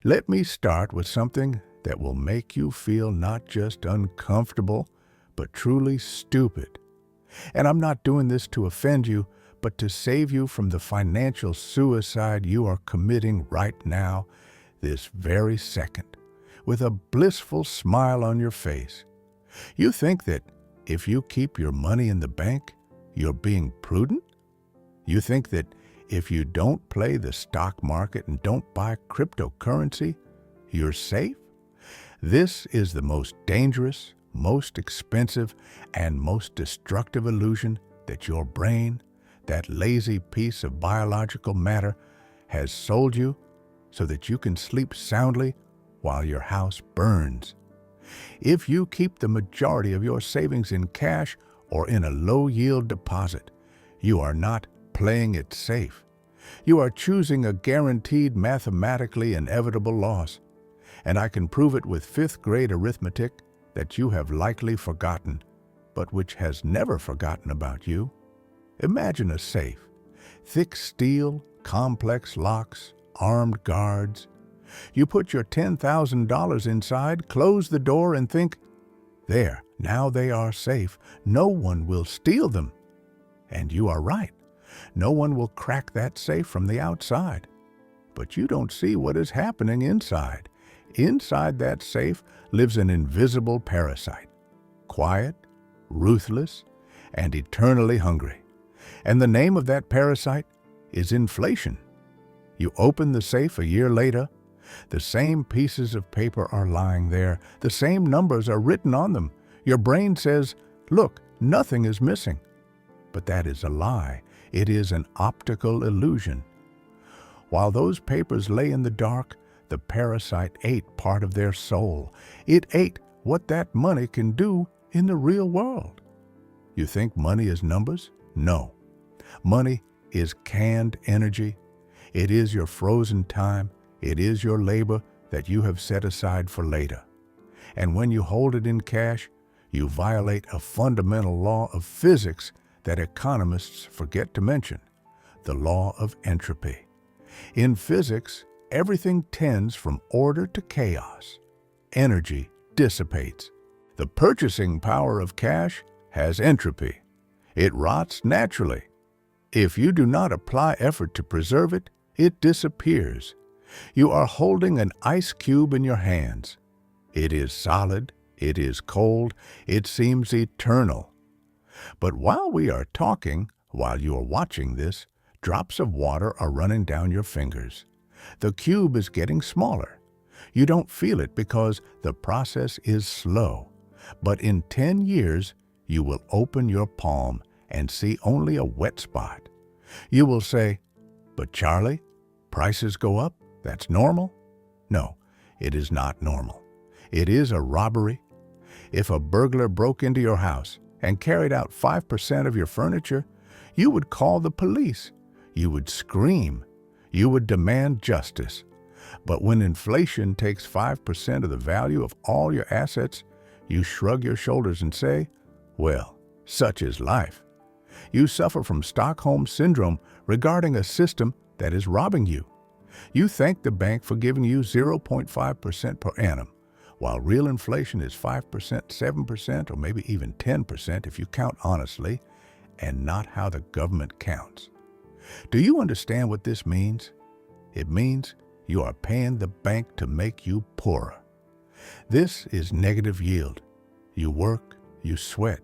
Let me start with something that will make you feel not just uncomfortable, but truly stupid. And I'm not doing this to offend you, but to save you from the financial suicide you are committing right now, this very second, with a blissful smile on your face. You think that if you keep your money in the bank, you're being prudent? You think that if you don't play the stock market and don't buy cryptocurrency, you're safe? This is the most dangerous, most expensive, and most destructive illusion that your brain, that lazy piece of biological matter, has sold you so that you can sleep soundly while your house burns. If you keep the majority of your savings in cash or in a low-yield deposit, you are not playing it safe. You are choosing a guaranteed mathematically inevitable loss. And I can prove it with fifth-grade arithmetic that you have likely forgotten, but which has never forgotten about you. Imagine a safe. Thick steel, complex locks, armed guards. You put your $10,000 inside, close the door, and think, there, now they are safe. No one will steal them. And you are right. No one will crack that safe from the outside. But you don't see what is happening inside. Inside that safe lives an invisible parasite, quiet, ruthless, and eternally hungry. And the name of that parasite is inflation. You open the safe a year later, the same pieces of paper are lying there, the same numbers are written on them. Your brain says, look, nothing is missing. But that is a lie. It is an optical illusion. While those papers lay in the dark, the parasite ate part of their soul. It ate what that money can do in the real world. You think money is numbers? No. Money is canned energy. It is your frozen time. It is your labor that you have set aside for later. And when you hold it in cash, you violate a fundamental law of physics that economists forget to mention, the law of entropy. In physics, everything tends from order to chaos. Energy dissipates. The purchasing power of cash has entropy. It rots naturally. If you do not apply effort to preserve it, it disappears. You are holding an ice cube in your hands. It is solid, it is cold, it seems eternal. But while we are talking, while you are watching this, drops of water are running down your fingers. The cube is getting smaller. You don't feel it because the process is slow. But in 10 years, you will open your palm and see only a wet spot. You will say, but Charlie, prices go up? That's normal? No, it is not normal. It is a robbery. If a burglar broke into your house and carried out 5% of your furniture, you would call the police. You would scream. You would demand justice. But when inflation takes 5% of the value of all your assets, you shrug your shoulders and say, well, such is life. You suffer from Stockholm Syndrome regarding a system that is robbing you. You thank the bank for giving you 0.5% per annum, while real inflation is 5%, 7%, or maybe even 10% if you count honestly, and not how the government counts. Do you understand what this means? It means you are paying the bank to make you poorer. This is negative yield. You work, you sweat,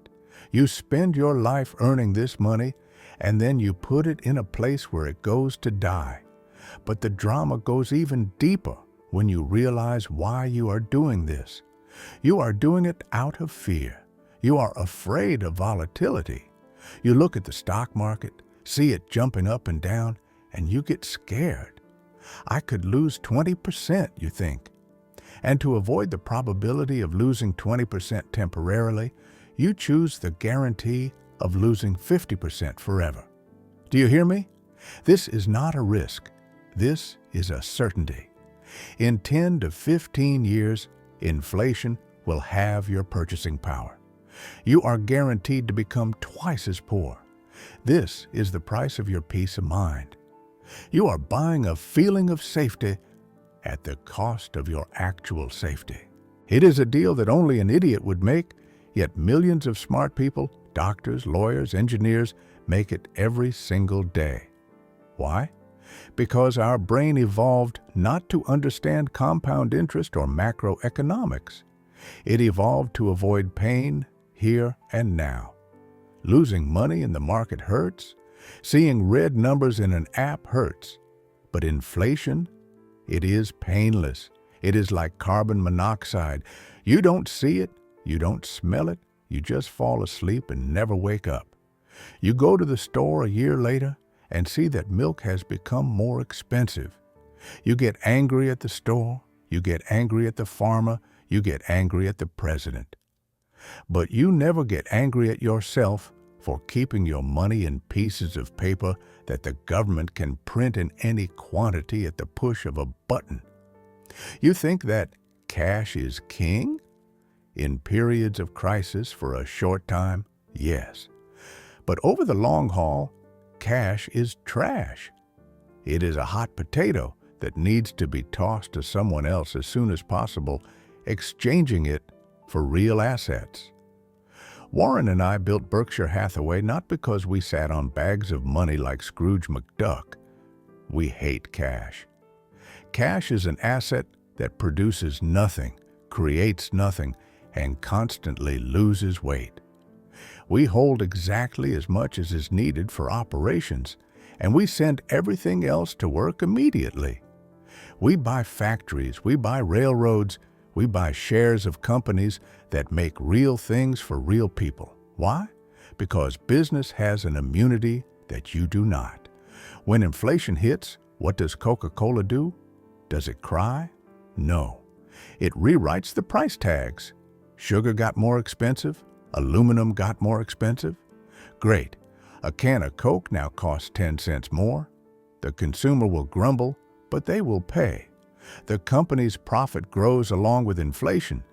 you spend your life earning this money, and then you put it in a place where it goes to die. But the drama goes even deeper when you realize why you are doing this. You are doing it out of fear. You are afraid of volatility. You look at the stock market, see it jumping up and down, and you get scared. I could lose 20%, you think. And to avoid the probability of losing 20% temporarily, you choose the guarantee of losing 50% forever. Do you hear me? This is not a risk. This is a certainty. In 10 to 15 years, inflation will have your purchasing power. You are guaranteed to become twice as poor. This is the price of your peace of mind. You are buying a feeling of safety, at the cost of your actual safety. It is a deal that only an idiot would make, yet millions of smart people, doctors, lawyers, engineers, make it every single day. Why? Because our brain evolved not to understand compound interest or macroeconomics. It evolved to avoid pain here and now. Losing money in the market hurts. Seeing red numbers in an app hurts. But inflation, it is painless. It is like carbon monoxide. You don't see it, you don't smell it, you just fall asleep and never wake up. You go to the store a year later and see that milk has become more expensive. You get angry at the store, you get angry at the farmer, you get angry at the president. But you never get angry at yourself for keeping your money in pieces of paper that the government can print in any quantity at the push of a button. You think that cash is king? In periods of crisis for a short time, yes. But over the long haul, cash is trash. It is a hot potato that needs to be tossed to someone else as soon as possible, exchanging it for real assets. Warren and I built Berkshire Hathaway not because we sat on bags of money like Scrooge McDuck. We hate cash. Cash is an asset that produces nothing, creates nothing, and constantly loses weight. We hold exactly as much as is needed for operations, and we send everything else to work immediately. We buy factories, we buy railroads, we buy shares of companies that make real things for real people. Why? Because business has an immunity that you do not. When inflation hits, what does Coca-Cola do? Does it cry? No. It rewrites the price tags. Sugar got more expensive. Aluminum got more expensive. Great. A can of Coke now costs 10 cents more. The consumer will grumble, but they will pay. The company's profit grows along with inflation.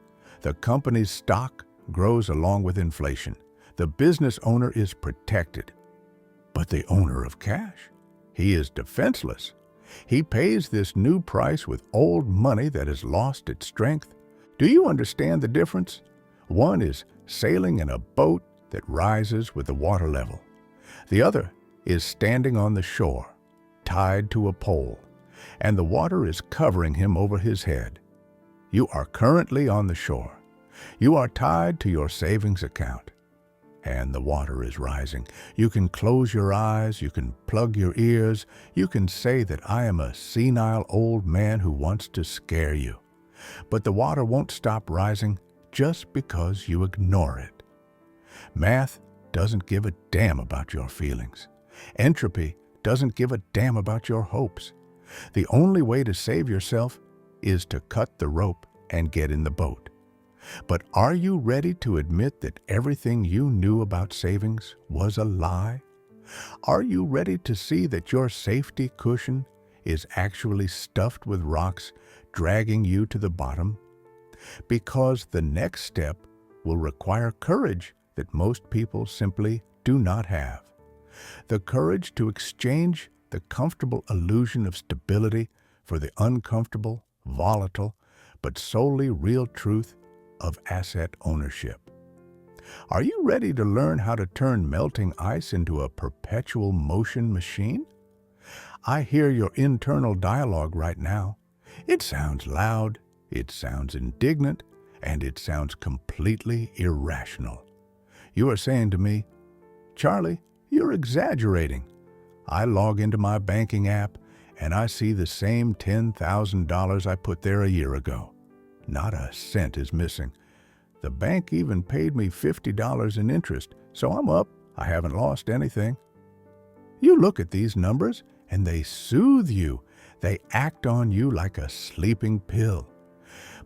The company's stock grows along with inflation. The business owner is protected. But the owner of cash, he is defenseless. He pays this new price with old money that has lost its strength. Do you understand the difference? One is sailing in a boat that rises with the water level. The other is standing on the shore, tied to a pole, and the water is covering him over his head. You are currently on the shore. You are tied to your savings account, and the water is rising. You can close your eyes, you can plug your ears, you can say that I am a senile old man who wants to scare you. But the water won't stop rising just because you ignore it. Math doesn't give a damn about your feelings. Entropy doesn't give a damn about your hopes. The only way to save yourself is to cut the rope and get in the boat. But are you ready to admit that everything you knew about savings was a lie? Are you ready to see that your safety cushion is actually stuffed with rocks, dragging you to the bottom? Because the next step will require courage that most people simply do not have. The courage to exchange the comfortable illusion of stability for the uncomfortable, volatile, but solely real truth of asset ownership. Are you ready to learn how to turn melting ice into a perpetual motion machine? I hear your internal dialogue right now. It sounds loud, it sounds indignant, and it sounds completely irrational. You are saying to me, Charlie, you're exaggerating. I log into my banking app and I see the same $10,000 I put there a year ago. Not a cent is missing. The bank even paid me $50 in interest, so I'm up. I haven't lost anything. You look at these numbers and they soothe you. They act on you like a sleeping pill.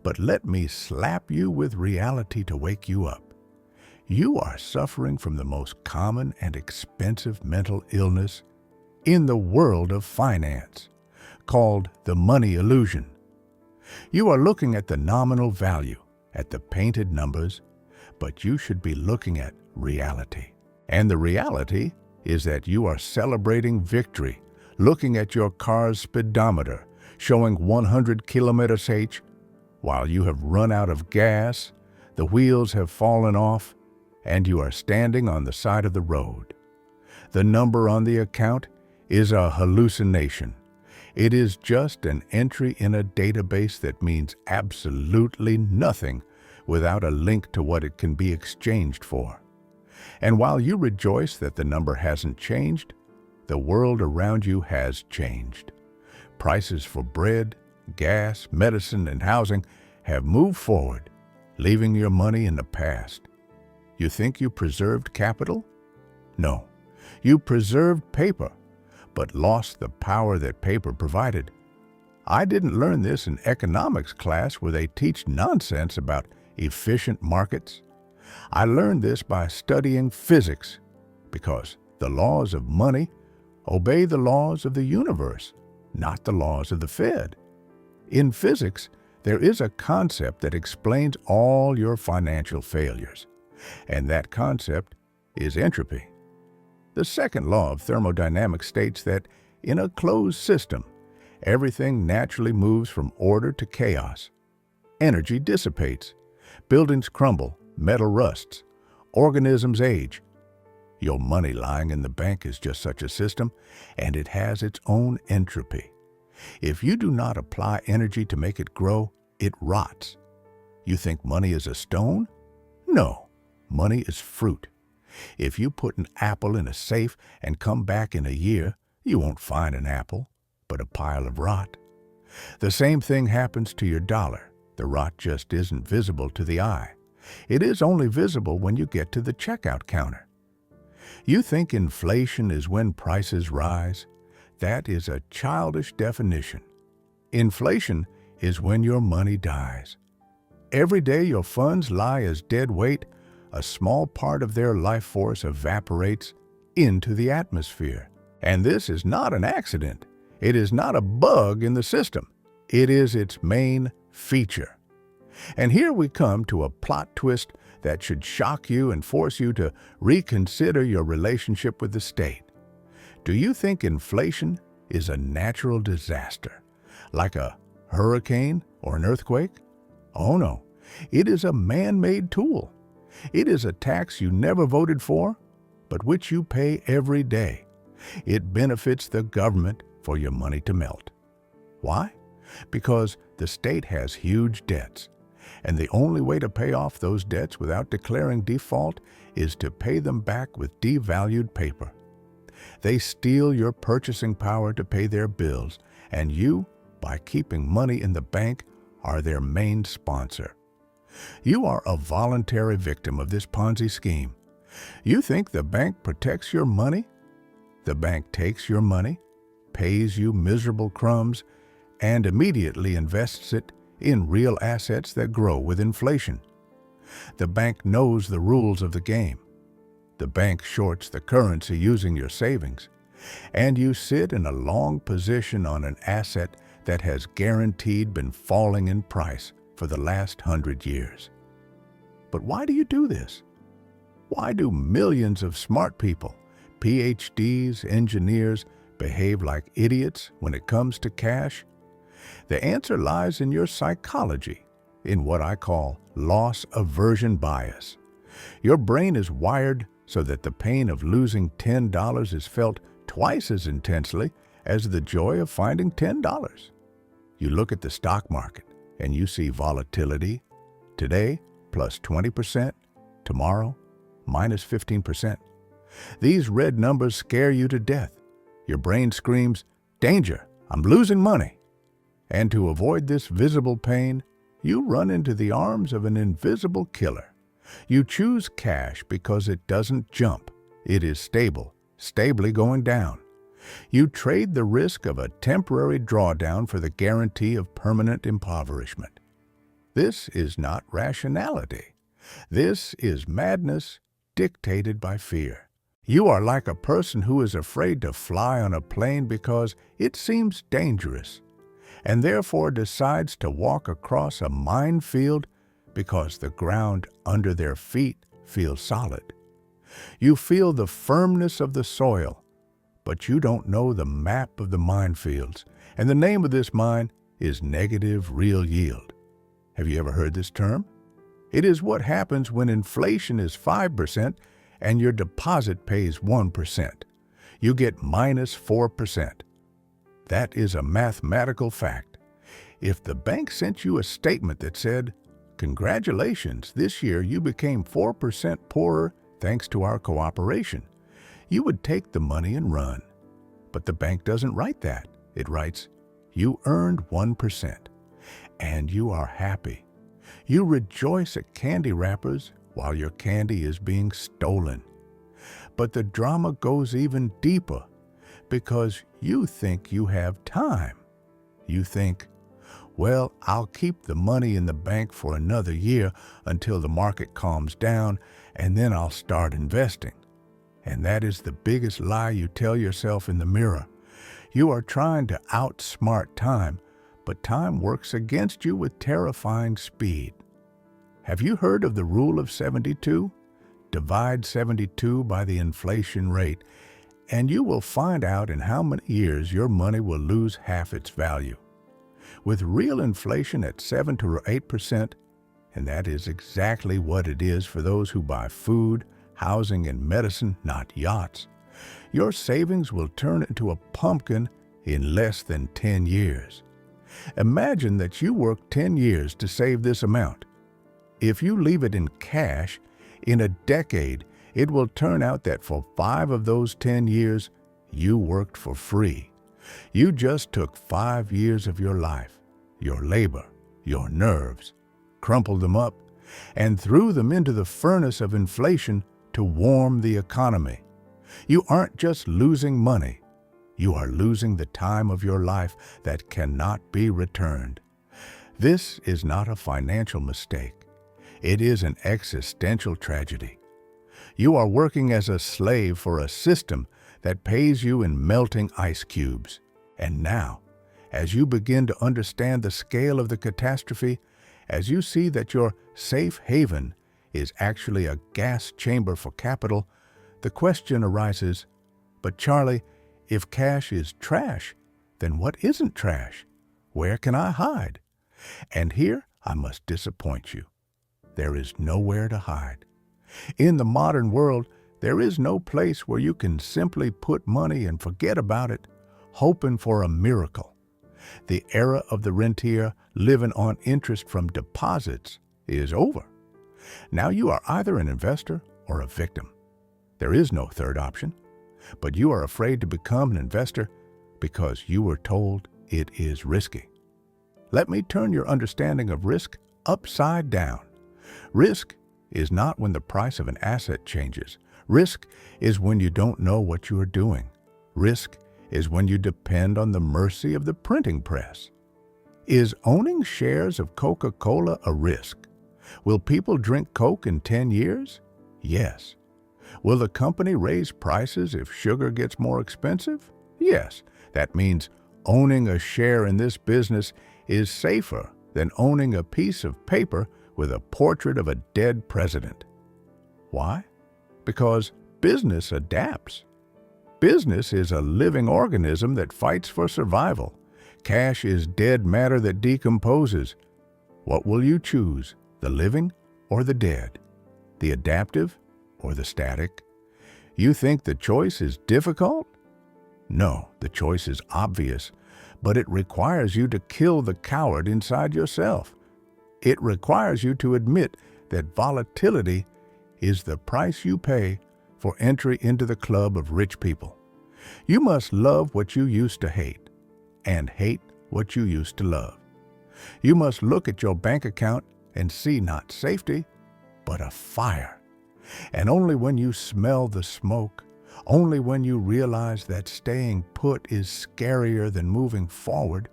But let me slap you with reality to wake you up. You are suffering from the most common and expensive mental illness in the world of finance, called the money illusion. You are looking at the nominal value, at the painted numbers, but you should be looking at reality. And the reality is that you are celebrating victory, looking at your car's speedometer, showing 100 kilometers h. While you have run out of gas, the wheels have fallen off, and you are standing on the side of the road. The number on the account is a hallucination. It is just an entry in a database that means absolutely nothing without a link to what it can be exchanged for. And while you rejoice that the number hasn't changed, the world around you has changed. Prices for bread, gas, medicine, and housing have moved forward, leaving your money in the past. You think you preserved capital? No, you preserved paper, but lost the power that paper provided. I didn't learn this in economics class where they teach nonsense about efficient markets. I learned this by studying physics, because the laws of money obey the laws of the universe, not the laws of the Fed. In physics, there is a concept that explains all your financial failures, and that concept is entropy. The second law of thermodynamics states that in a closed system, everything naturally moves from order to chaos. Energy dissipates, buildings crumble, metal rusts, organisms age. Your money lying in the bank is just such a system, and it has its own entropy. If you do not apply energy to make it grow, it rots. You think money is a stone? No, money is fruit. If you put an apple in a safe and come back in a year, you won't find an apple, but a pile of rot. The same thing happens to your dollar. The rot just isn't visible to the eye. It is only visible when you get to the checkout counter. You think inflation is when prices rise? That is a childish definition. Inflation is when your money dies. Every day your funds lie as dead weight, a small part of their life force evaporates into the atmosphere. And this is not an accident. It is not a bug in the system. It is its main feature. And here we come to a plot twist that should shock you and force you to reconsider your relationship with the state. Do you think inflation is a natural disaster, like a hurricane or an earthquake? Oh no, it is a man-made tool. It is a tax you never voted for, but which you pay every day. It benefits the government for your money to melt. Why? Because the state has huge debts, and the only way to pay off those debts without declaring default is to pay them back with devalued paper. They steal your purchasing power to pay their bills, and you, by keeping money in the bank, are their main sponsor. You are a voluntary victim of this Ponzi scheme. You think the bank protects your money? The bank takes your money, pays you miserable crumbs, and immediately invests it in real assets that grow with inflation. The bank knows the rules of the game. The bank shorts the currency using your savings, and you sit in a long position on an asset that has guaranteed been falling in price for the last 100 years. But why do you do this? Why do millions of smart people, PhDs, engineers, behave like idiots when it comes to cash? The answer lies in your psychology, in what I call loss aversion bias. Your brain is wired so that the pain of losing $10 is felt twice as intensely as the joy of finding $10. You look at the stock market and you see volatility. Today, plus 20%, tomorrow, minus 15%. These red numbers scare you to death. Your brain screams, "Danger, I'm losing money." And to avoid this visible pain, you run into the arms of an invisible killer. You choose cash because it doesn't jump. It is stable, stably going down. You trade the risk of a temporary drawdown for the guarantee of permanent impoverishment. This is not rationality. This is madness dictated by fear. You are like a person who is afraid to fly on a plane because it seems dangerous, and therefore decides to walk across a minefield because the ground under their feet feels solid. You feel the firmness of the soil, but you don't know the map of the minefields, And the name of this mine is negative real yield. Have you ever heard this term? It is what happens when inflation is 5% and your deposit pays 1%. You get minus 4%. That is a mathematical fact. If the bank sent you a statement that said, "Congratulations, this year you became 4% poorer thanks to our cooperation," you would take the money and run. But the bank doesn't write that. It writes, "You earned 1%," and you are happy. You rejoice at candy wrappers while your candy is being stolen. But the drama goes even deeper because you think you have time. You think, well, I'll keep the money in the bank for another year until the market calms down, and then I'll start investing. And that is the biggest lie you tell yourself in the mirror. You are trying to outsmart time, but time works against you with terrifying speed. Have you heard of the rule of 72? Divide 72 by the inflation rate, and you will find out in how many years your money will lose half its value. With real inflation at 7 to 8%, and that is exactly what it is for those who buy food, housing, and medicine, not yachts, your savings will turn into a pumpkin in less than 10 years. Imagine that you worked 10 years to save this amount. If you leave it in cash, in a decade, it will turn out that for 5 of those 10 years, you worked for free. You just took 5 years of your life, your labor, your nerves, crumpled them up, and threw them into the furnace of inflation to warm the economy. You aren't just losing money. You are losing the time of your life that cannot be returned. This is not a financial mistake. It is an existential tragedy. You are working as a slave for a system that pays you in melting ice cubes. And now, as you begin to understand the scale of the catastrophe, as you see that your safe haven is actually a gas chamber for capital, the question arises, but Charlie, if cash is trash, then what isn't trash? Where can I hide? And here I must disappoint you. There is nowhere to hide. In the modern world, there is no place where you can simply put money and forget about it, hoping for a miracle. The era of the rentier living on interest from deposits is over. Now you are either an investor or a victim. There is no third option, but you are afraid to become an investor because you were told it is risky. Let me turn your understanding of risk upside down. Risk is not when the price of an asset changes. Risk is when you don't know what you are doing. Risk is when you depend on the mercy of the printing press. Is owning shares of Coca-Cola a risk? Will people drink Coke in 10 years? Yes. Will the company raise prices if sugar gets more expensive? Yes. That means owning a share in this business is safer than owning a piece of paper with a portrait of a dead president. Why? Because business adapts. Business is a living organism that fights for survival. Cash is dead matter that decomposes. What will you choose, the living or the dead? The adaptive or the static? You think the choice is difficult? No, the choice is obvious, but it requires you to kill the coward inside yourself. It requires you to admit that volatility is the price you pay for entry into the club of rich people. You must love what you used to hate and hate what you used to love. You must look at your bank account and see not safety, but a fire. And only when you smell the smoke, only when you realize that staying put is scarier than moving forward,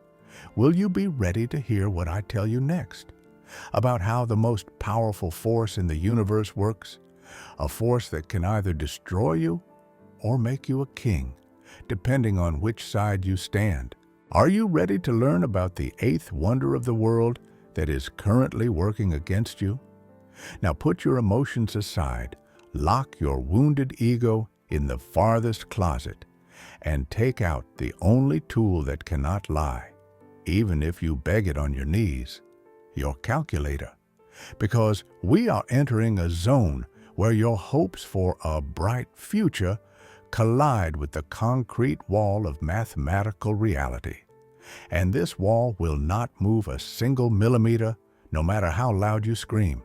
will you be ready to hear what I tell you next about how the most powerful force in the universe works, a force that can either destroy you or make you a king, depending on which side you stand. Are you ready to learn about the eighth wonder of the world that is currently working against you? Now put your emotions aside, lock your wounded ego in the farthest closet, and take out the only tool that cannot lie, even if you beg it on your knees, your calculator. Because we are entering a zone where your hopes for a bright future collide with the concrete wall of mathematical reality. And this wall will not move a single millimeter, no matter how loud you scream.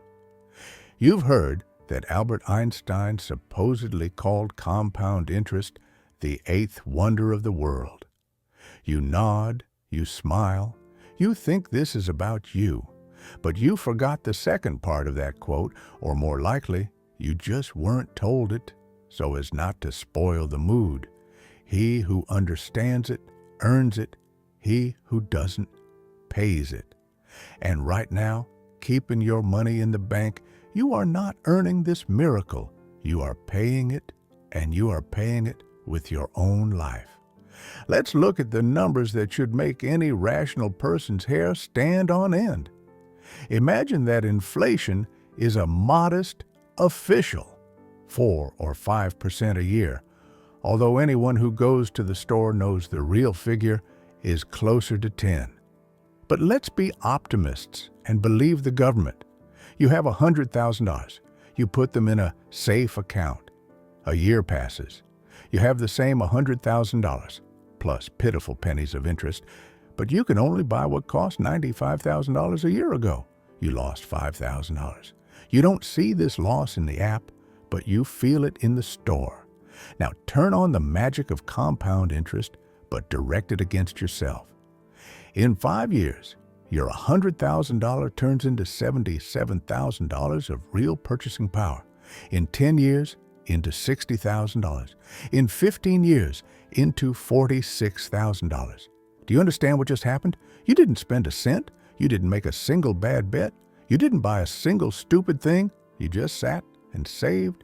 You've heard that Albert Einstein supposedly called compound interest the eighth wonder of the world. You nod, you smile, you think this is about you, but you forgot the second part of that quote, or more likely, you just weren't told it so as not to spoil the mood. He who understands it earns it. He who doesn't pays it. And right now, keeping your money in the bank, you are not earning this miracle. You are paying it, and you are paying it with your own life. Let's look at the numbers that should make any rational person's hair stand on end. Imagine that inflation is a modest, official 4 or 5% a year, although anyone who goes to the store knows the real figure is closer to 10. But let's be optimists and believe the government. You have $100,000. You put them in a safe account. A year passes. You have the same $100,000, plus pitiful pennies of interest, but you can only buy what cost $95,000 a year ago. You lost $5,000. You don't see this loss in the app, but you feel it in the store. Now turn on the magic of compound interest, but direct it against yourself. In 5 years, your $100,000 turns into $77,000 of real purchasing power. In 10 years, into $60,000. In 15 years, into $46,000. Do you understand what just happened? You didn't spend a cent. You didn't make a single bad bet. You didn't buy a single stupid thing. You just sat and saved.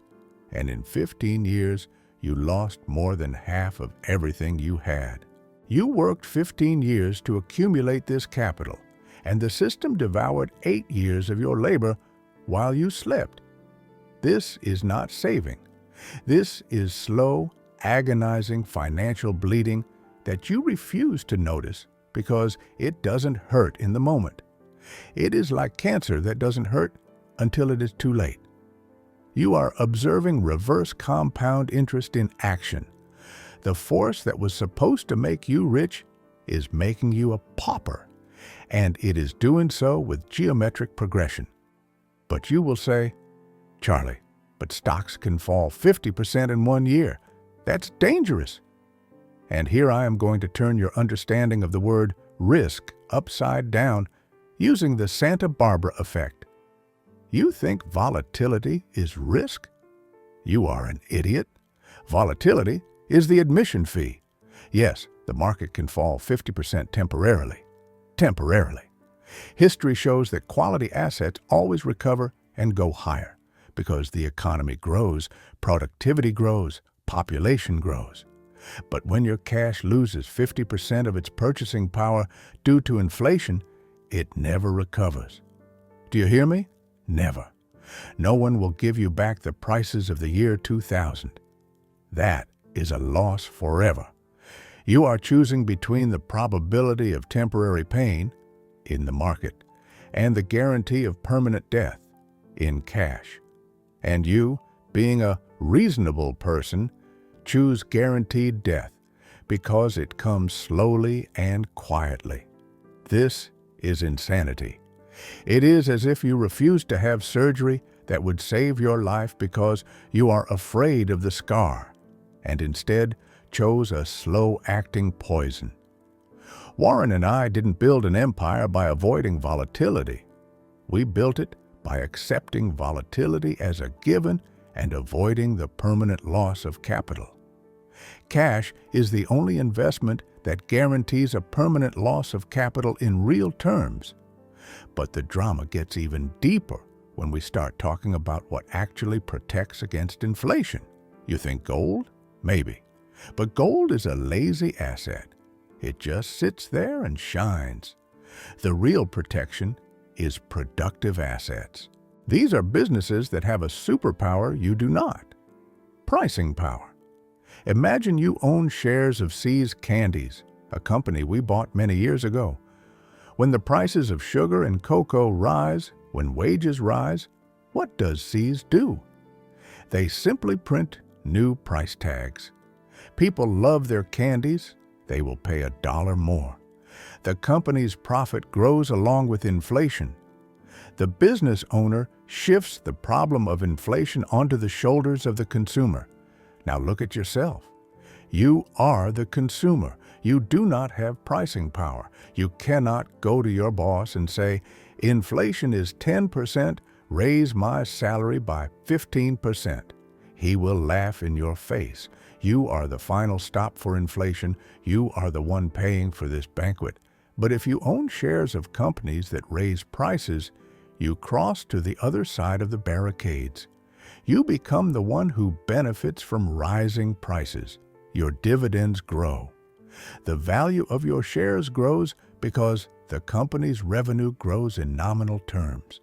And in 15 years, you lost more than half of everything you had. You worked 15 years to accumulate this capital, and the system devoured 8 years of your labor while you slept. This is not saving. This is slow, agonizing financial bleeding that you refuse to notice because it doesn't hurt in the moment. It is like cancer that doesn't hurt until it is too late. You are observing reverse compound interest in action. The force that was supposed to make you rich is making you a pauper, and it is doing so with geometric progression. But you will say, Charlie, but stocks can fall 50% in 1 year. That's dangerous. And here I am going to turn your understanding of the word risk upside down using the Santa Barbara effect. You think volatility is risk? You are an idiot. Volatility is the admission fee. Yes, the market can fall 50% temporarily. Temporarily. History shows that quality assets always recover and go higher because the economy grows, productivity grows, population grows. But when your cash loses 50% of its purchasing power due to inflation, it never recovers. Do you hear me? Never. No one will give you back the prices of the year 2000. That is a loss forever. You are choosing between the probability of temporary pain in the market and the guarantee of permanent death in cash. And you, being a reasonable person, choose guaranteed death because it comes slowly and quietly. This is insanity. It is as if you refuse to have surgery that would save your life because you are afraid of the scar, and instead chose a slow-acting poison. Warren and I didn't build an empire by avoiding volatility. We built it by accepting volatility as a given and avoiding the permanent loss of capital. Cash is the only investment that guarantees a permanent loss of capital in real terms. But the drama gets even deeper when we start talking about what actually protects against inflation. You think gold? Maybe. But gold is a lazy asset. It just sits there and shines. The real protection is productive assets. These are businesses that have a superpower you do not: pricing power. Imagine you own shares of See's Candies, a company we bought many years ago. When the prices of sugar and cocoa rise, when wages rise, what does See's do? They simply print new price tags. People love their candies, they will pay $1 more. The company's profit grows along with inflation. The business owner shifts the problem of inflation onto the shoulders of the consumer. Now look at yourself. You are the consumer. You do not have pricing power. You cannot go to your boss and say, inflation is 10%, raise my salary by 15%. He will laugh in your face. You are the final stop for inflation. You are the one paying for this banquet. But if you own shares of companies that raise prices, you cross to the other side of the barricades. You become the one who benefits from rising prices. Your dividends grow. The value of your shares grows because the company's revenue grows in nominal terms.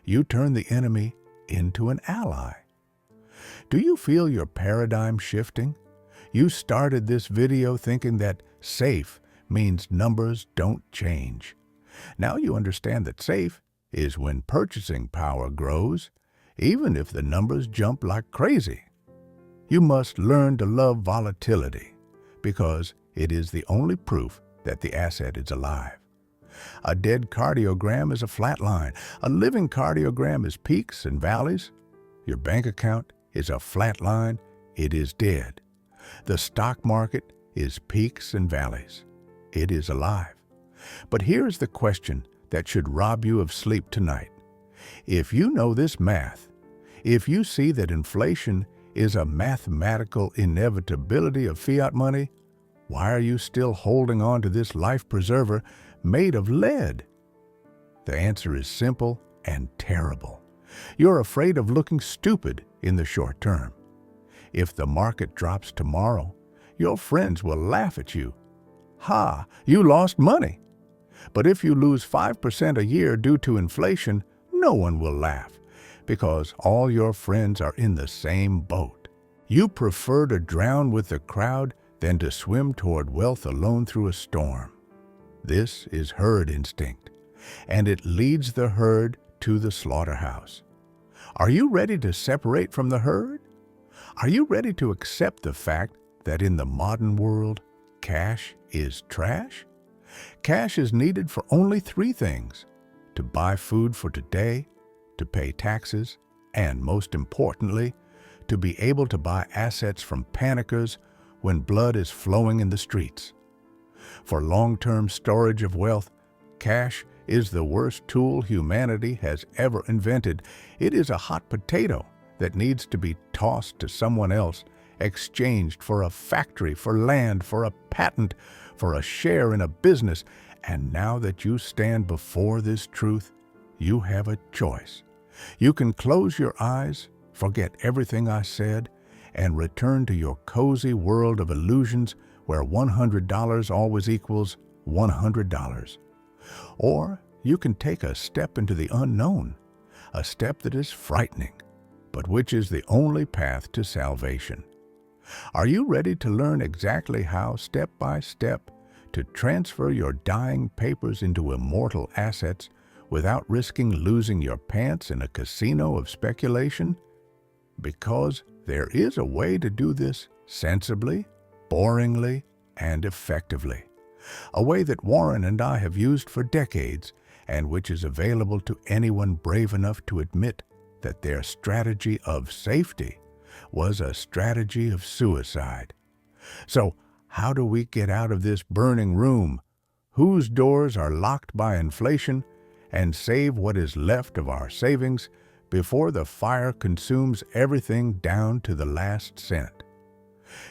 You turn the enemy into an ally. Do you feel your paradigm shifting? You started this video thinking that safe means numbers don't change. Now you understand that safe is when purchasing power grows, even if the numbers jump like crazy. You must learn to love volatility because it is the only proof that the asset is alive. A dead cardiogram is a flat line. A living cardiogram is peaks and valleys. Your bank account is a flat line. It is dead. The stock market is peaks and valleys. It is alive. But here's the question that should rob you of sleep tonight. If you know this math, if you see that inflation is a mathematical inevitability of fiat money, why are you still holding on to this life preserver made of lead? The answer is simple and terrible. You're afraid of looking stupid in the short term. If the market drops tomorrow, your friends will laugh at you. Ha, you lost money. But if you lose 5% a year due to inflation, no one will laugh because all your friends are in the same boat. You prefer to drown with the crowd than to swim toward wealth alone through a storm. This is herd instinct, and it leads the herd to the slaughterhouse. Are you ready to separate from the herd? Are you ready to accept the fact that in the modern world, cash is trash? Cash is needed for only 3 things: to buy food for today, to pay taxes, and most importantly, to be able to buy assets from panickers when blood is flowing in the streets. For long-term storage of wealth, cash is the worst tool humanity has ever invented. It is a hot potato that needs to be tossed to someone else, exchanged for a factory, for land, for a patent, for a share in a business. And now that you stand before this truth, you have a choice. You can close your eyes, forget everything I said, and return to your cozy world of illusions where $100 always equals $100. Or you can take a step into the unknown, a step that is frightening, but which is the only path to salvation. Are you ready to learn exactly how, step by step, to transfer your dying papers into immortal assets without risking losing your pants in a casino of speculation? Because there is a way to do this sensibly, boringly, and effectively. A way that Warren and I have used for decades and which is available to anyone brave enough to admit that their strategy of safety was a strategy of suicide. So, how do we get out of this burning room, whose doors are locked by inflation, and save what is left of our savings before the fire consumes everything down to the last cent?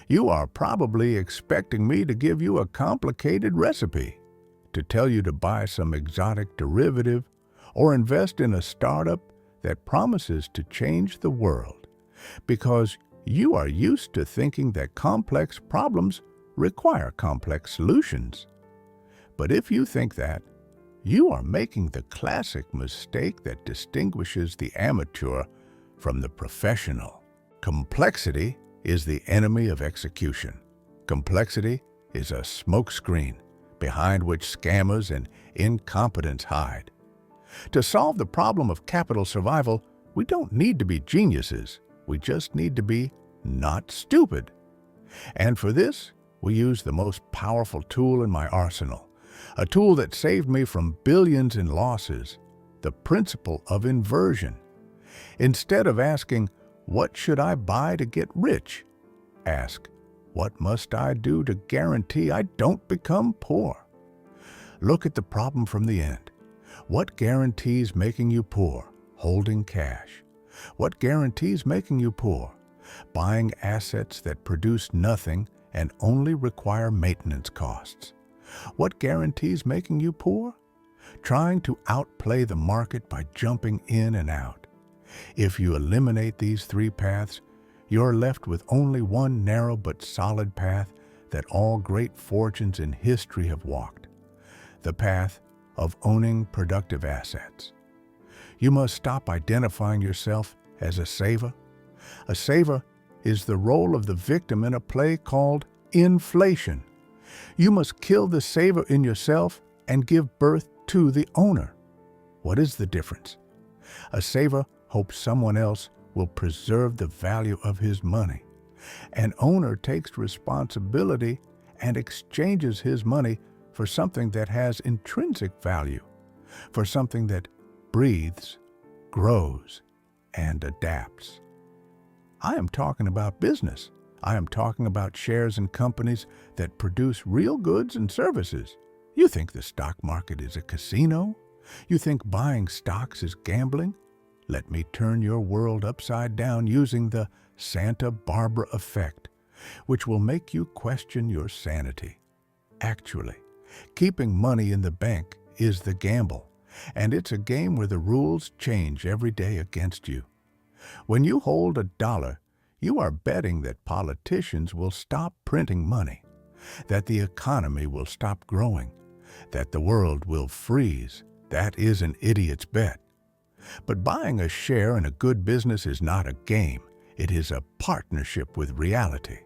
You are probably expecting me to give you a complicated recipe, to tell you to buy some exotic derivative or invest in a startup that promises to change the world, because you are used to thinking that complex problems require complex solutions. But if you think that, you are making the classic mistake that distinguishes the amateur from the professional. Complexity is the enemy of execution. Complexity is a smokescreen behind which scammers and incompetents hide. To solve the problem of capital survival, we don't need to be geniuses. We just need to be not stupid. And for this, we use the most powerful tool in my arsenal, a tool that saved me from billions in losses, the principle of inversion. Instead of asking, "What should I buy to get rich?" ask, "What must I do to guarantee I don't become poor?" Look at the problem from the end. What guarantees making you poor? Holding cash. What guarantees making you poor? Buying assets that produce nothing and only require maintenance costs. What guarantees making you poor? Trying to outplay the market by jumping in and out. If you eliminate these three paths, you're left with only one narrow but solid path that all great fortunes in history have walked. The path of owning productive assets. You must stop identifying yourself as a saver. A saver is the role of the victim in a play called inflation. You must kill the saver in yourself and give birth to the owner. What is the difference? A saver hopes someone else will preserve the value of his money. An owner takes responsibility and exchanges his money for something that has intrinsic value, for something that breathes, grows, and adapts. I am talking about business. I am talking about shares in companies that produce real goods and services. You think the stock market is a casino? You think buying stocks is gambling? Let me turn your world upside down using the Santa Barbara effect, which will make you question your sanity. Actually, keeping money in the bank is the gamble, and it's a game where the rules change every day against you. When you hold $1, you are betting that politicians will stop printing money, that the economy will stop growing, that the world will freeze. That is an idiot's bet. But buying a share in a good business is not a game. It is a partnership with reality.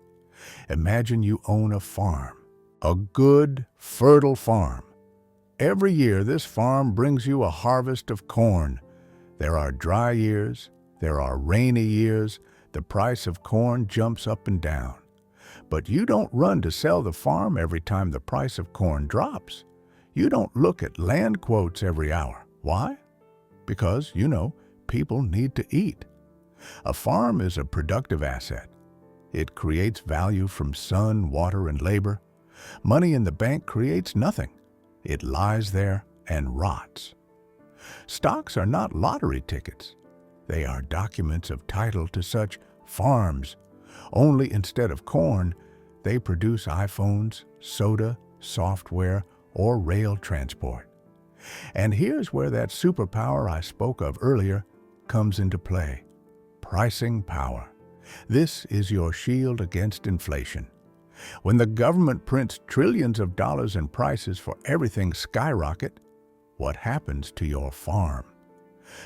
Imagine you own a farm, a good, fertile farm. Every year, this farm brings you a harvest of corn. There are dry years, there are rainy years. The price of corn jumps up and down. But you don't run to sell the farm every time the price of corn drops. You don't look at land quotes every hour. Why? Because, people need to eat. A farm is a productive asset. It creates value from sun, water, and labor. Money in the bank creates nothing. It lies there and rots. Stocks are not lottery tickets. They are documents of title to such farms. Only instead of corn, they produce iPhones, soda, software, or rail transport. And here's where that superpower I spoke of earlier comes into play. Pricing power. This is your shield against inflation. When the government prints trillions of dollars and prices for everything skyrocket, what happens to your farm?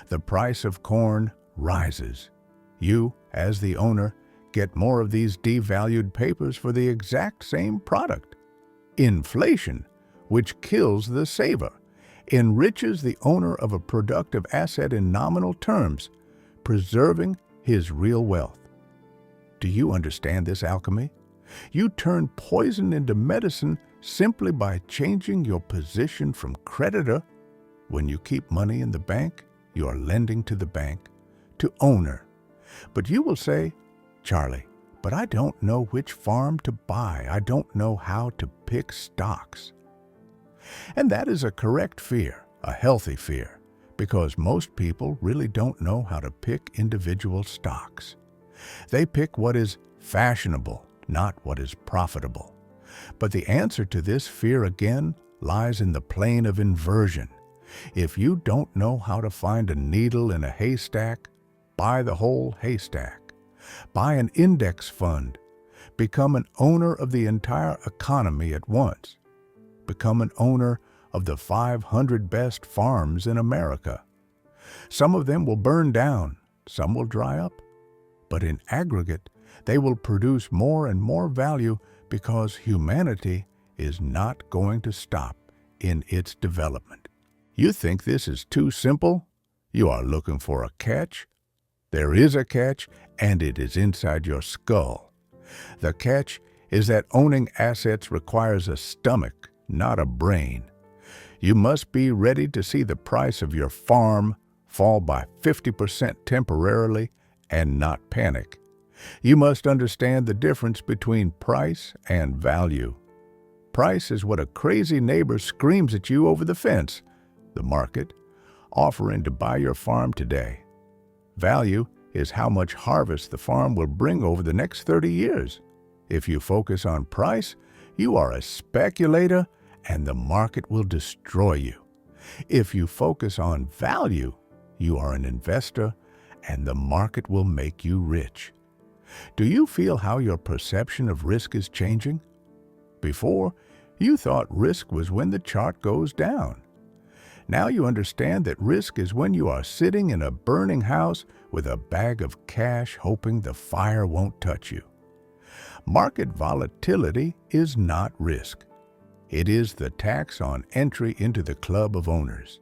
The price of corn rises. You, as the owner, get more of these devalued papers for the exact same product. Inflation, which kills the saver, enriches the owner of a productive asset in nominal terms, preserving his real wealth. Do you understand this alchemy? You turn poison into medicine simply by changing your position from creditor. When you keep money in the bank, you are lending to the bank, to owner. But you will say, "Charlie, but I don't know which farm to buy. I don't know how to pick stocks." And that is a correct fear, a healthy fear, because most people really don't know how to pick individual stocks. They pick what is fashionable, not what is profitable. But the answer to this fear again lies in the plane of inversion. If you don't know how to find a needle in a haystack, buy the whole haystack. Buy an index fund. Become an owner of the entire economy at once. Become an owner of the 500 best farms in America. Some of them will burn down, some will dry up. But in aggregate, They will produce more and more value because humanity is not going to stop in its development. You think this is too simple? You are looking for a catch? There is a catch, and it is inside your skull. The catch is that owning assets requires a stomach, not a brain. You must be ready to see the price of your farm fall by 50% temporarily and not panic. You must understand the difference between price and value. Price is what a crazy neighbor screams at you over the fence, the market, offering to buy your farm today. Value is how much harvest the farm will bring over the next 30 years. If you focus on price, you are a speculator and the market will destroy you. If you focus on value, you are an investor and the market will make you rich. Do you feel how your perception of risk is changing? Before, you thought risk was when the chart goes down. Now you understand that risk is when you are sitting in a burning house with a bag of cash hoping the fire won't touch you. Market volatility is not risk. It is the tax on entry into the club of owners.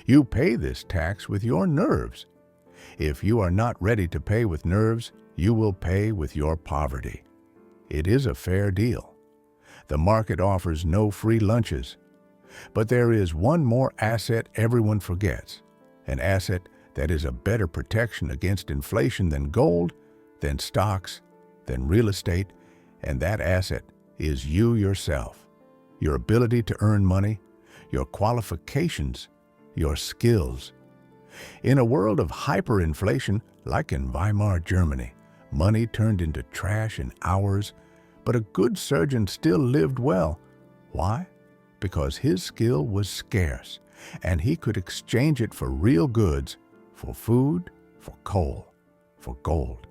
You pay this tax with your nerves. If you are not ready to pay with nerves, you will pay with your poverty. It is a fair deal. The market offers no free lunches. But there is one more asset everyone forgets, an asset that is a better protection against inflation than gold, than stocks, than real estate, and that asset is you yourself, your ability to earn money, your qualifications, your skills. In a world of hyperinflation, like in Weimar Germany, money turned into trash in hours, but a good surgeon still lived well. Why? Because his skill was scarce, and he could exchange it for real goods, for food, for coal, for gold.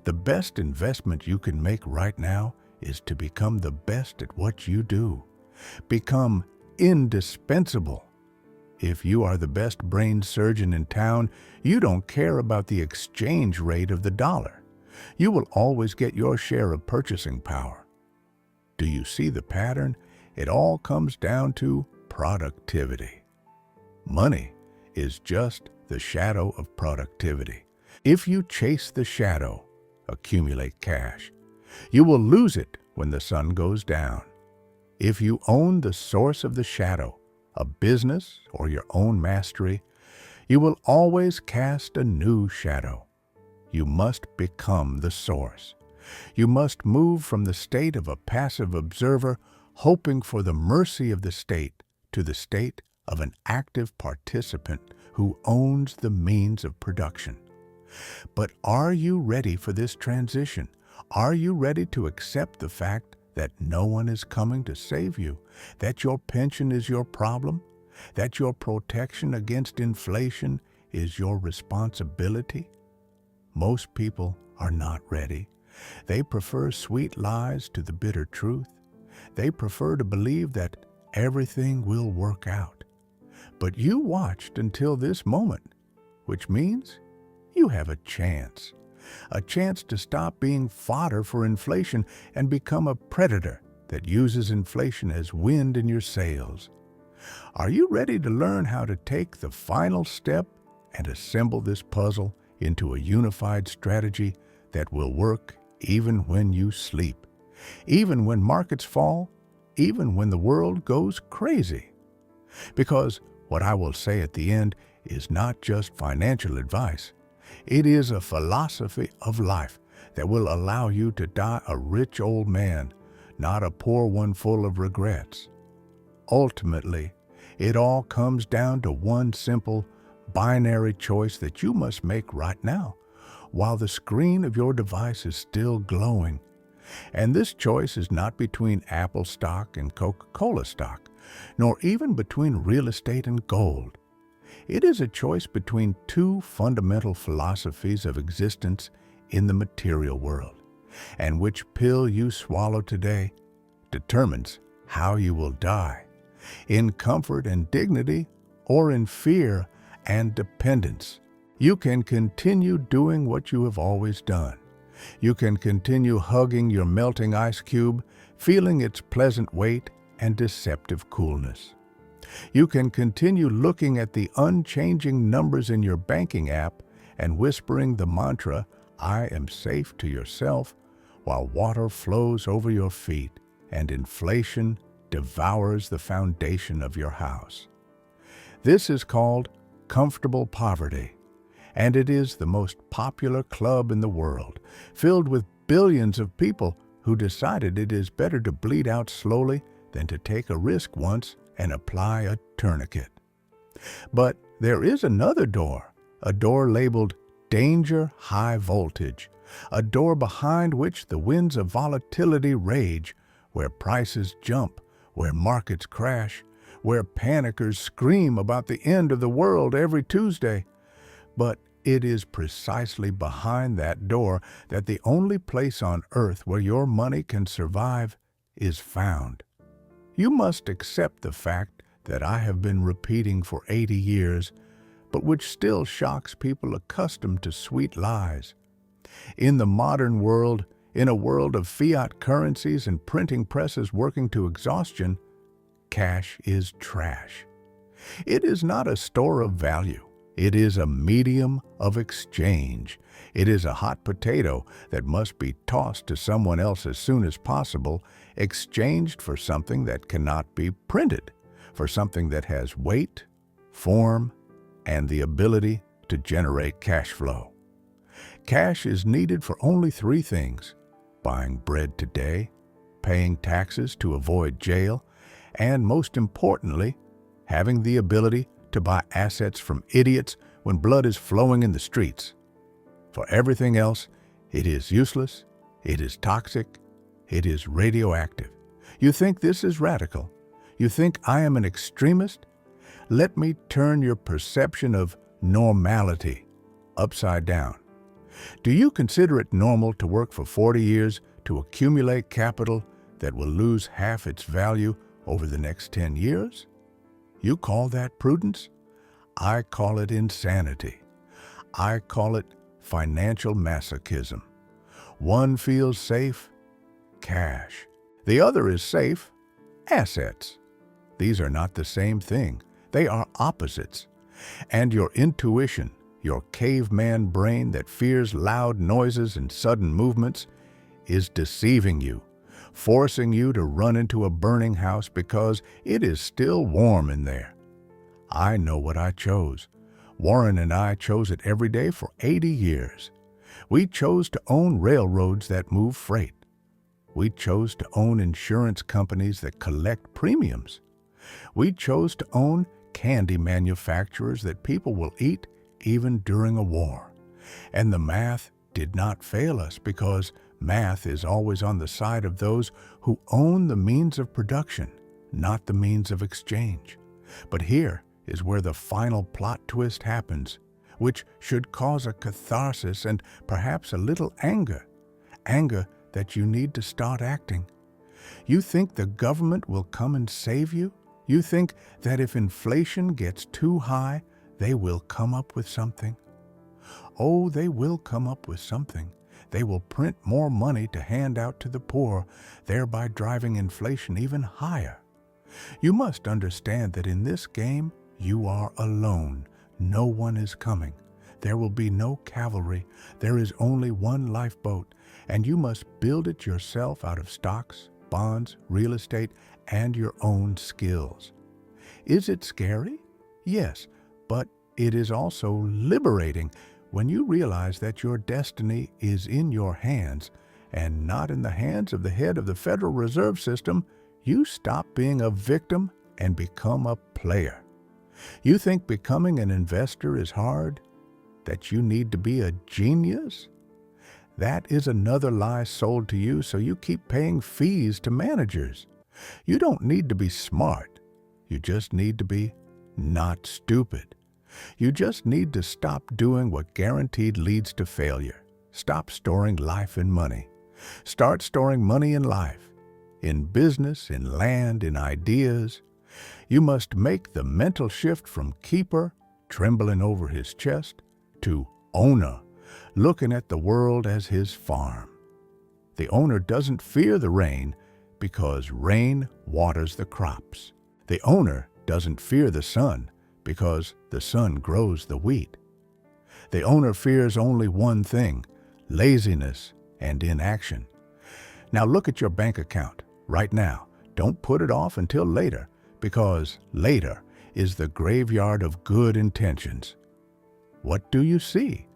The best investment you can make right now is to become the best at what you do. Become indispensable. If you are the best brain surgeon in town, you don't care about the exchange rate of the dollar. You will always get your share of purchasing power. Do you see the pattern? It all comes down to productivity. Money is just the shadow of productivity. If you chase the shadow, accumulate cash, you will lose it when the sun goes down. If you own the source of the shadow, a business or your own mastery, you will always cast a new shadow. You must become the source. You must move from the state of a passive observer hoping for the mercy of the state to the state of an active participant who owns the means of production. But are you ready for this transition? Are you ready to accept the fact that no one is coming to save you, that your pension is your problem, that your protection against inflation is your responsibility? Most people are not ready. They prefer sweet lies to the bitter truth. They prefer to believe that everything will work out. But you watched until this moment, which means you have a chance to stop being fodder for inflation and become a predator that uses inflation as wind in your sails. Are you ready to learn how to take the final step and assemble this puzzle into a unified strategy that will work even when you sleep, even when markets fall, even when the world goes crazy? Because what I will say at the end is not just financial advice. It is a philosophy of life that will allow you to die a rich old man, not a poor one full of regrets. Ultimately, it all comes down to one simple, binary choice that you must make right now, while the screen of your device is still glowing. And this choice is not between Apple stock and Coca-Cola stock, nor even between real estate and gold. It is a choice between two fundamental philosophies of existence in the material world, and which pill you swallow today determines how you will die, in comfort and dignity or in fear and dependence. You can continue doing what you have always done. You can continue hugging your melting ice cube, feeling its pleasant weight and deceptive coolness. You can continue looking at the unchanging numbers in your banking app and whispering the mantra, "I am safe," to yourself, while water flows over your feet and inflation devours the foundation of your house. This is called comfortable poverty, and it is the most popular club in the world, filled with billions of people who decided it is better to bleed out slowly than to take a risk once and apply a tourniquet. But there is another door, a door labeled Danger High Voltage, a door behind which the winds of volatility rage, where prices jump, where markets crash, where panickers scream about the end of the world every Tuesday. But it is precisely behind that door that the only place on earth where your money can survive is found. You must accept the fact that I have been repeating for 80 years, but which still shocks people accustomed to sweet lies. In the modern world, in a world of fiat currencies and printing presses working to exhaustion, cash is trash. It is not a store of value. It is a medium of exchange. It is a hot potato that must be tossed to someone else as soon as possible, exchanged for something that cannot be printed, for something that has weight, form, and the ability to generate cash flow. Cash is needed for only three things: buying bread today, paying taxes to avoid jail, and most importantly, having the ability to buy assets from idiots when blood is flowing in the streets. For everything else, it is useless, it is toxic, it is radioactive. You think this is radical? You think I am an extremist? Let me turn your perception of normality upside down. Do you consider it normal to work for 40 years to accumulate capital that will lose half its value over the next 10 years? You call that prudence? I call it insanity. I call it financial masochism. One feels safe, cash. The other is safe, assets. These are not the same thing. They are opposites. And your intuition, your caveman brain that fears loud noises and sudden movements, is deceiving you, forcing you to run into a burning house because it is still warm in there. I know what I chose. Warren and I chose it every day for 80 years. We chose to own railroads that move freight. We chose to own insurance companies that collect premiums. We chose to own candy manufacturers that people will eat even during a war. And the math did not fail us because math is always on the side of those who own the means of production, not the means of exchange. But here is where the final plot twist happens, which should cause a catharsis and perhaps a little anger that you need to start acting. You think the government will come and save you? You think that if inflation gets too high, they will come up with something? Oh, they will come up with something. They will print more money to hand out to the poor, thereby driving inflation even higher. You must understand that in this game, you are alone. No one is coming. There will be no cavalry. There is only one lifeboat, and you must build it yourself out of stocks, bonds, real estate, and your own skills. Is it scary? Yes, but it is also liberating when you realize that your destiny is in your hands and not in the hands of the head of the Federal Reserve System. You stop being a victim and become a player. You think becoming an investor is hard? That you need to be a genius? That is another lie sold to you so you keep paying fees to managers. You don't need to be smart. You just need to be not stupid. You just need to stop doing what guaranteed leads to failure. Stop storing life in money. Start storing money in life, in business, in land, in ideas. You must make the mental shift from keeper, trembling over his chest, to owner, looking at the world as his farm. The owner doesn't fear the rain because rain waters the crops. The owner doesn't fear the sun because the sun grows the wheat. The owner fears only one thing: laziness and inaction. Now look at your bank account right now. Don't put it off until later, because later is the graveyard of good intentions. What do you see?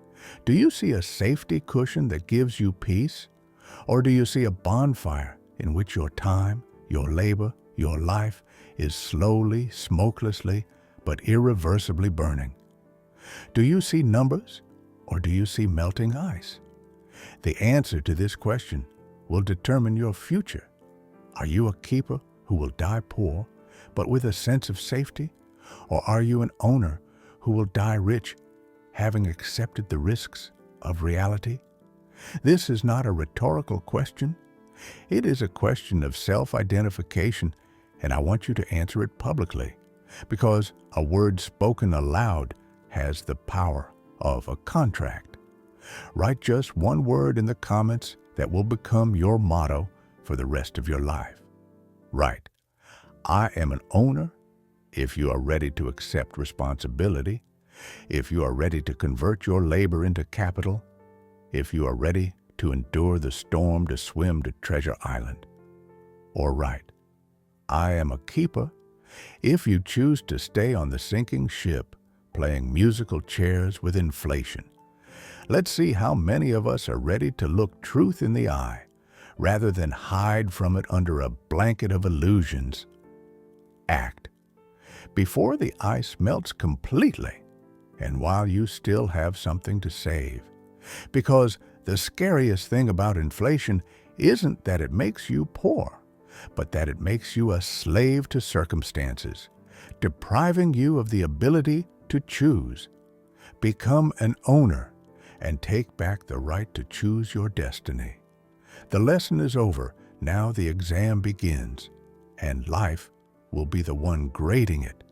Do you see a safety cushion that gives you peace? Or do you see a bonfire in which your time, your labor, your life is slowly, smokelessly, but irreversibly burning? Do you see numbers, or do you see melting ice? The answer to this question will determine your future. Are you a keeper who will die poor, but with a sense of safety? Or are you an owner who will die rich, having accepted the risks of reality? This is not a rhetorical question. It is a question of self-identification, and I want you to answer it publicly, because a word spoken aloud has the power of a contract. Write just one word in the comments that will become your motto for the rest of your life. Write, "I am an owner," if you are ready to accept responsibility, if you are ready to convert your labor into capital, if you are ready to endure the storm to swim to Treasure Island. Or write, "I am a keeper," if you choose to stay on the sinking ship, playing musical chairs with inflation. Let's see how many of us are ready to look truth in the eye, rather than hide from it under a blanket of illusions. Act before the ice melts completely, and while you still have something to save. Because the scariest thing about inflation isn't that it makes you poor, but that it makes you a slave to circumstances, depriving you of the ability to choose. Become an owner and take back the right to choose your destiny. The lesson is over. Now the exam begins, and life will be the one grading it.